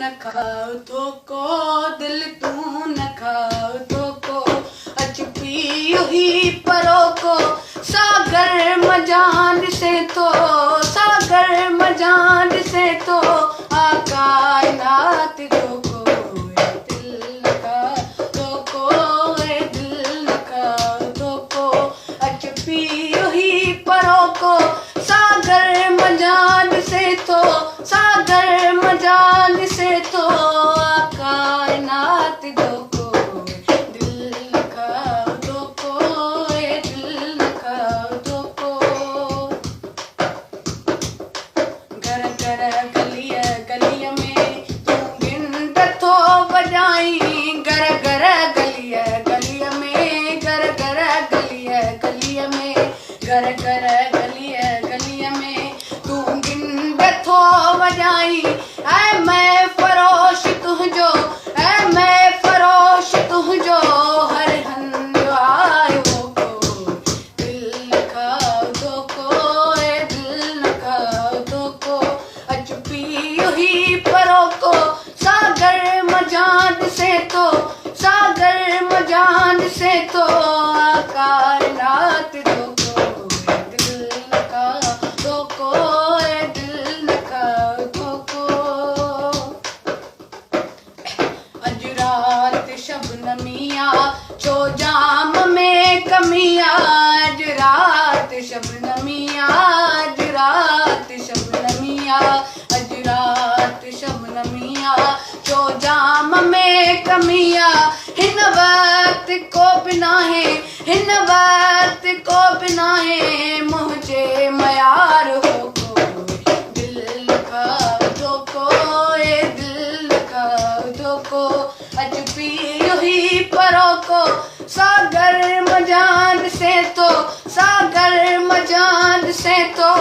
न खाओ तो को दिल तू न खाओ तो को अच पियो ही परो को सागर मजान से तो सागर मजान से तो कायनात जो को दिल न खाओ तो को दिल न खाओ तो को अच पियो ही परो को सागर मजान से तो सागर मजान से तो कायनात जो को दिल न खाओ तो को दिल न खाओ तो को घर घर गलिया गलिया में तू गिंड थो बजाई घर घर गलिया गलिया में घर घर गलिया गलिया में घर घर गलिया गलिया में तू गिंड थो बजाई ऐ मैं फरोश तुझो ऐ मैं फरोश तुझो हर हंद आयो को दिल न खाओ तो को दिल न खाओ तो को अच पियो ही परो को सागर मजान से तो सागर मजान से तो कायनात जो को दिल न खाओ तो को दिल न खाओ तो को अज रात शबनमिया छो जाम में कमिया अज रात शबनमिया अज रात शबनमिया अज रात शबनमिया छो जाम में कमिया हिन वक्त को बिना है हिन वक्त को बिना है मुझे मयार हो को दिल न खाओ तो को दिल न खाओ तो को अच पियो ही परो को सागर मजान से तो सागर मजान से तो